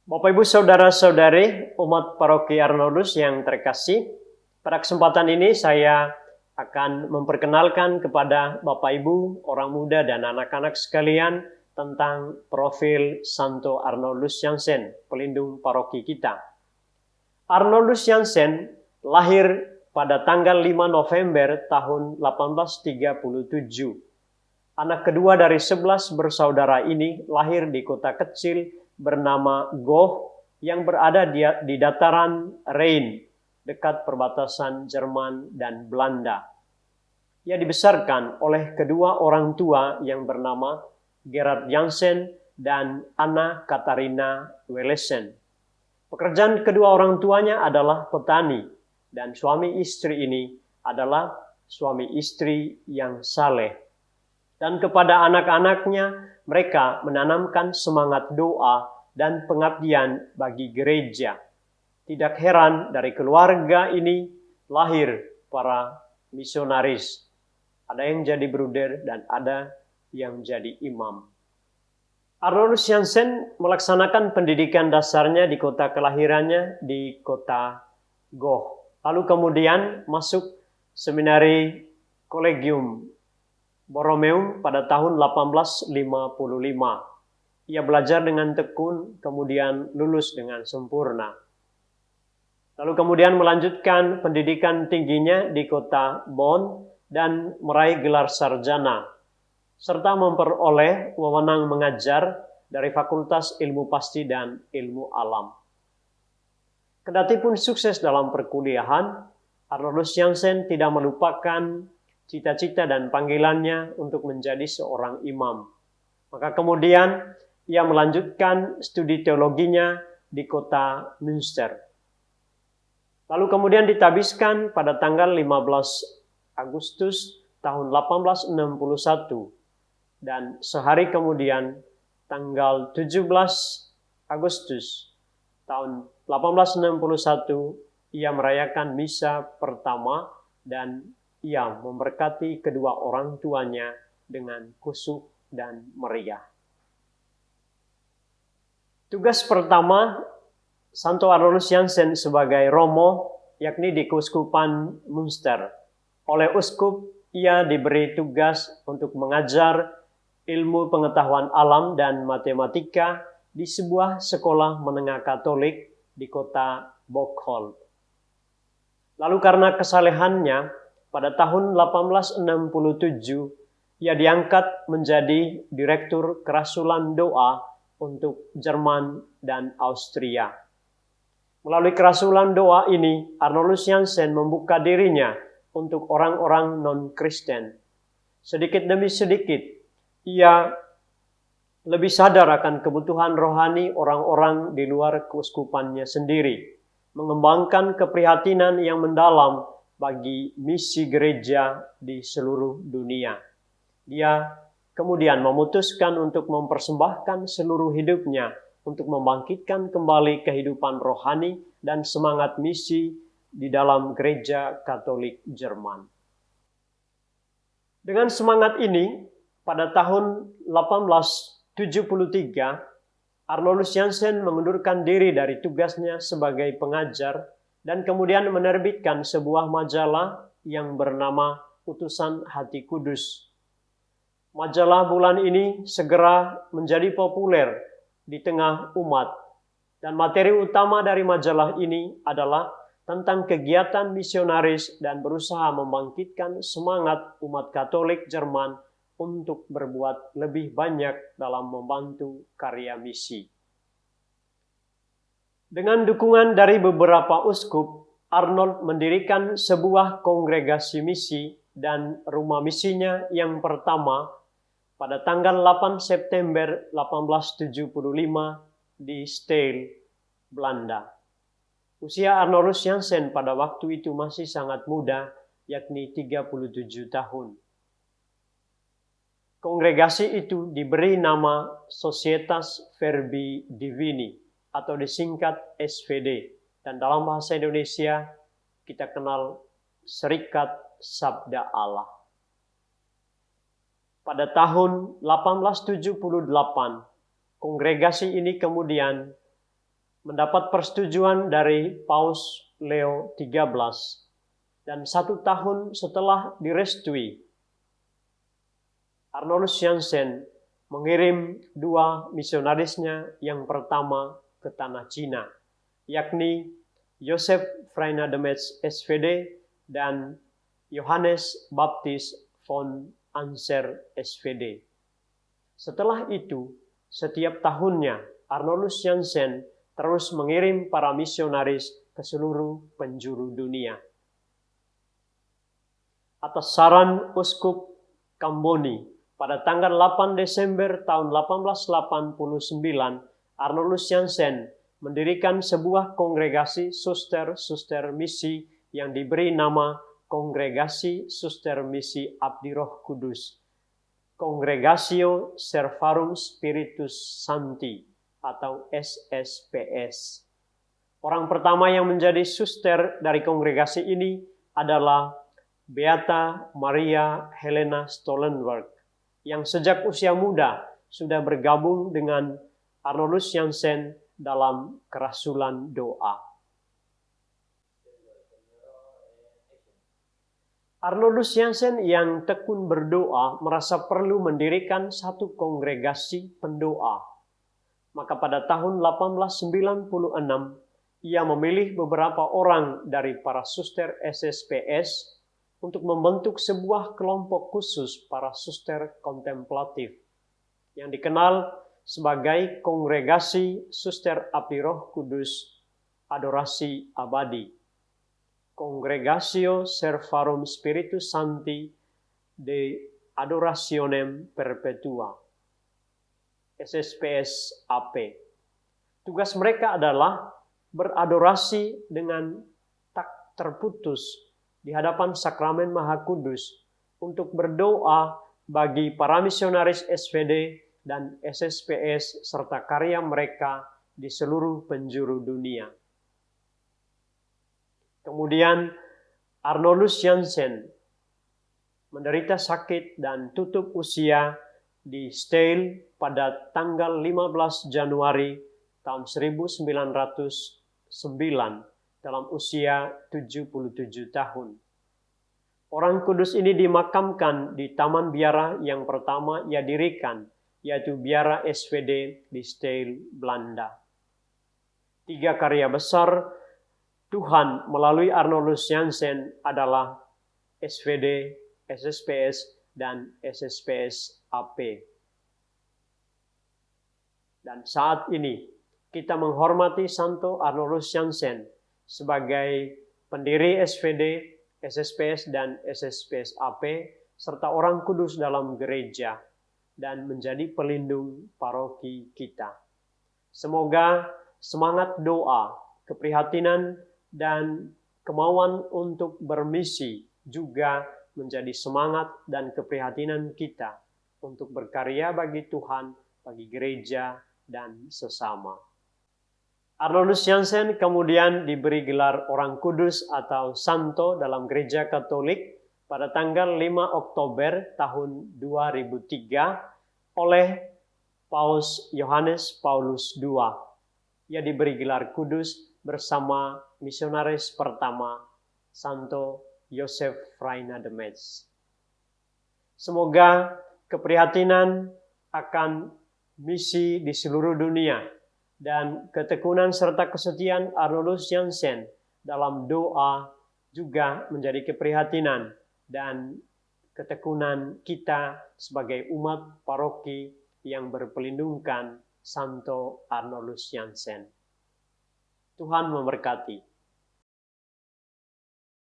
Bapak Ibu Saudara-saudari umat Paroki Arnoldus yang terkasih, pada kesempatan ini saya akan memperkenalkan kepada Bapak Ibu, orang muda dan anak-anak sekalian tentang profil Santo Arnoldus Jansen, pelindung paroki kita. Arnoldus Jansen lahir pada tanggal 5 November tahun 1837. Anak kedua dari 11 bersaudara ini lahir di kota kecil bernama Goch yang berada di dataran Rhine, dekat perbatasan Jerman dan Belanda. Ia dibesarkan oleh kedua orang tua yang bernama Gerard Jansen dan Anna Katharina Wellesen. Pekerjaan kedua orang tuanya adalah petani, dan suami istri ini adalah suami istri yang saleh. Dan kepada anak-anaknya, mereka menanamkan semangat doa dan pengabdian bagi gereja. Tidak heran dari keluarga ini lahir para misionaris. Ada yang jadi bruder dan ada yang jadi imam. Arnoldus Jansen melaksanakan pendidikan dasarnya di kota kelahirannya di kota Goch. Lalu kemudian masuk seminari Collegium Borromeum pada tahun 1855. Ia belajar dengan tekun, kemudian lulus dengan sempurna. Lalu kemudian melanjutkan pendidikan tingginya di kota Bonn dan meraih gelar sarjana, serta memperoleh wewenang mengajar dari Fakultas Ilmu Pasti dan Ilmu Alam. Kendati pun sukses dalam perkuliahan, Arnoldus Jansen tidak melupakan cita-cita dan panggilannya untuk menjadi seorang imam. Maka kemudian ia melanjutkan studi teologinya di kota Münster. Lalu kemudian ditabiskan pada tanggal 15 Agustus tahun 1861. Dan sehari kemudian tanggal 17 Agustus tahun 1861 ia merayakan misa pertama dan ia memberkati kedua orang tuanya dengan khusyuk dan meriah. Tugas pertama Santo Arnoldus Jansen sebagai romo yakni di Keuskupan Münster. Oleh uskup ia diberi tugas untuk mengajar ilmu pengetahuan alam dan matematika di sebuah sekolah menengah Katolik di kota Bocholt. Lalu karena kesalehannya, pada tahun 1867, ia diangkat menjadi Direktur Kerasulan Doa untuk Jerman dan Austria. Melalui kerasulan doa ini, Arnoldus Jansen membuka dirinya untuk orang-orang non-Kristen. Sedikit demi sedikit, ia lebih sadar akan kebutuhan rohani orang-orang di luar keuskupannya sendiri, mengembangkan keprihatinan yang mendalam bagi misi gereja di seluruh dunia. Dia kemudian memutuskan untuk mempersembahkan seluruh hidupnya untuk membangkitkan kembali kehidupan rohani dan semangat misi di dalam gereja Katolik Jerman. Dengan semangat ini, pada tahun 1873, Arnoldus Jansen mengundurkan diri dari tugasnya sebagai pengajar dan kemudian menerbitkan sebuah majalah yang bernama Utusan Hati Kudus. Majalah bulan ini segera menjadi populer di tengah umat, dan materi utama dari majalah ini adalah tentang kegiatan misionaris dan berusaha membangkitkan semangat umat Katolik Jerman untuk berbuat lebih banyak dalam membantu karya misi. Dengan dukungan dari beberapa uskup, Arnold mendirikan sebuah kongregasi misi dan rumah misinya yang pertama pada tanggal 8 September 1875 di Steyl, Belanda. Usia Arnoldus Jansen pada waktu itu masih sangat muda, yakni 37 tahun. Kongregasi itu diberi nama Societas Verbi Divini atau disingkat SVD, dan dalam bahasa Indonesia kita kenal Serikat Sabda Allah. Pada tahun 1878, kongregasi ini kemudian mendapat persetujuan dari Paus Leo XIII dan 1 tahun setelah direstui, Arnoldus Jansen mengirim 2 misionarisnya yang pertama ke tanah Cina, yakni Joseph Freina de Metz SVD dan Johannes Baptist von Anser SVD. Setelah itu, setiap tahunnya Arnoldus Jansen terus mengirim para misionaris ke seluruh penjuru dunia. Atas saran Uskup Kamboni, pada tanggal 8 Desember tahun 1889, Arnoldus Jansen mendirikan sebuah kongregasi suster-suster misi yang diberi nama Kongregasi Suster Misi Abdi Roh Kudus, Congregatio Servarum Spiritus Sancti atau SSPS. Orang pertama yang menjadi suster dari kongregasi ini adalah Beata Maria Helena Stollenberg, yang sejak usia muda sudah bergabung dengan Arnoldus Jansen dalam kerasulan doa. Arnoldus Jansen yang tekun berdoa merasa perlu mendirikan satu kongregasi pendoa. Maka pada tahun 1896, ia memilih beberapa orang dari para suster SSPS untuk membentuk sebuah kelompok khusus para suster kontemplatif yang dikenal sebagai Kongregasi Suster Abdi Roh Kudus Adorasi Abadi, Congregatio Servarum Spiritus Sancti de Adorationem Perpetua, SSPS AP. Tugas mereka adalah beradorasi dengan tak terputus di hadapan Sakramen Maha Kudus untuk berdoa bagi para misionaris SVD dan SSPS serta karya mereka di seluruh penjuru dunia. Kemudian Arnoldus Jansen menderita sakit dan tutup usia di Steyl pada tanggal 15 Januari tahun 1909 dalam usia 77 tahun. Orang kudus ini dimakamkan di taman biara yang pertama ia dirikan, yaitu Biara SVD di Steyl, Belanda. 3 karya besar Tuhan melalui Arnoldus Jansen adalah SVD, SSPS, dan SSPS AP. Dan saat ini kita menghormati Santo Arnoldus Jansen sebagai pendiri SVD, SSPS, dan SSPS AP, serta orang kudus dalam gereja, dan menjadi pelindung paroki kita. Semoga semangat doa, keprihatinan, dan kemauan untuk bermisi juga menjadi semangat dan keprihatinan kita untuk berkarya bagi Tuhan, bagi gereja, dan sesama. Arnoldus Jansen kemudian diberi gelar Orang Kudus atau Santo dalam Gereja Katolik pada tanggal 5 Oktober tahun 2003 oleh Paus Yohanes Paulus II. Ia diberi gelar kudus bersama misionaris pertama Santo Joseph Freina de Metz. Semoga keprihatinan akan misi di seluruh dunia dan ketekunan serta kesetiaan Arnoldus Jansen dalam doa juga menjadi keprihatinan dan ketekunan kita sebagai umat paroki yang berpelindungkan Santo Arnoldus Jansen. Tuhan memberkati.